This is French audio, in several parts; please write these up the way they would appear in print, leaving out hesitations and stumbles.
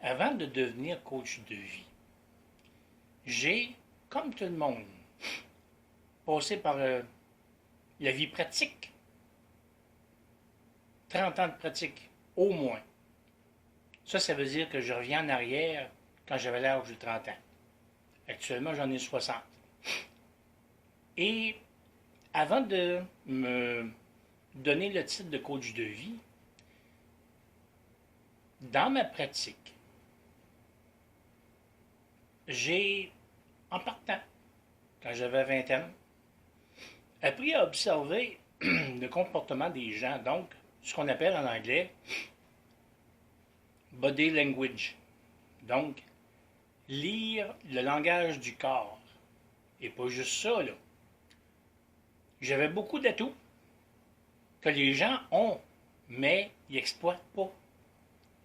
Avant de devenir coach de vie, j'ai, comme tout le monde, passé par la vie pratique. 30 ans de pratique, au moins. Ça veut dire que je reviens en arrière quand j'avais l'âge de 30 ans. Actuellement, j'en ai 60. Et avant de me donner le titre de coach de vie, dans ma pratique, j'ai, en partant, quand j'avais 20 ans, appris à observer le comportement des gens, donc ce qu'on appelle en anglais body language. Donc, lire le langage du corps. Et pas juste ça, là. J'avais beaucoup d'atouts que les gens ont, mais ils n'exploitent pas.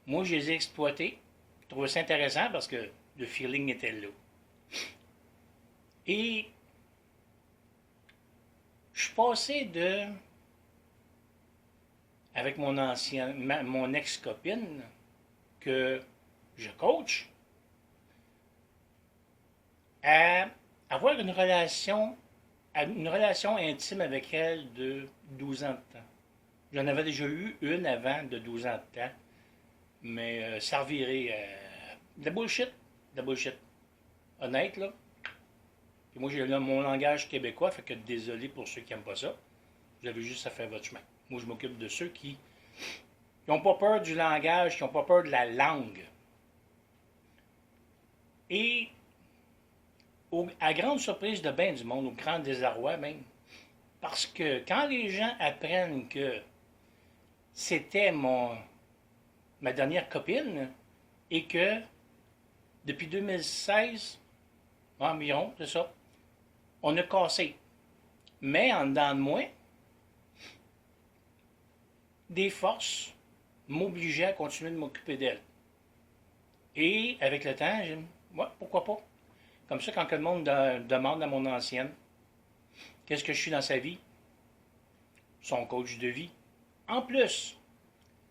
Moi, je les ai exploités. Je trouvais ça intéressant parce que le feeling était là. Et je suis passé avec mon ex-copine, que je coach, à avoir une relation intime avec elle de 12 ans de temps. J'en avais déjà eu une avant de 12 ans de temps, mais ça revirait de la bullshit. De la bullshit. Honnête, là. Puis moi, j'ai là mon langage québécois, fait que désolé pour ceux qui n'aiment pas ça. Vous avez juste à faire votre chemin. Moi, je m'occupe de ceux qui n'ont pas peur du langage, qui n'ont pas peur de la langue. Et à grande surprise de bien du monde, au grand désarroi même, parce que quand les gens apprennent que c'était ma dernière copine et que depuis 2016, environ, c'est ça, on a cassé. Mais en dedans de moi, des forces m'obligeaient à continuer de m'occuper d'elle. Et avec le temps, j'ai dit, ouais, pourquoi pas? Comme ça, quand le monde demande à mon ancienne, qu'est-ce que je suis dans sa vie? Son coach de vie. En plus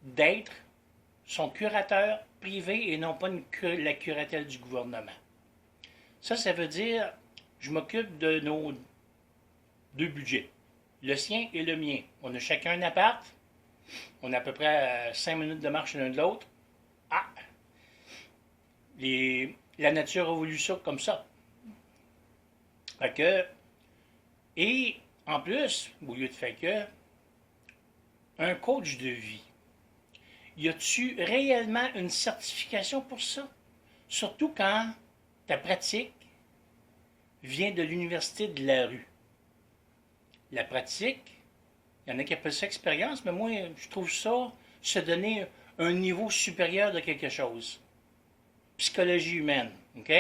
d'être son curateur privé et non pas la curatelle du gouvernement. Ça veut dire, je m'occupe de nos deux budgets, le sien et le mien. On a chacun un appart, on a à peu près 5 minutes de marche l'un de l'autre. Ah! La nature a voulu ça comme ça. Fait que, et en plus, au lieu de faire que, un coach de vie, y a-tu réellement une certification pour ça? Surtout quand ta pratique vient de l'université de la rue. La pratique, il y en a qui appellent ça expérience, mais moi, je trouve ça se donner un niveau supérieur de quelque chose. Psychologie humaine, OK?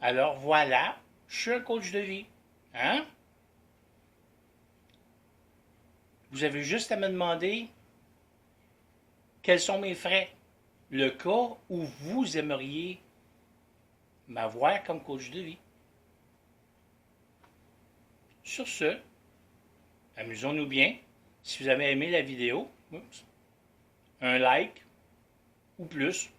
Alors voilà, je suis un coach de vie. Hein? Vous avez juste à me demander quels sont mes frais. Le cas où vous aimeriez m'avoir comme coach de vie. Sur ce, amusons-nous bien. Si vous avez aimé la vidéo, un like ou plus.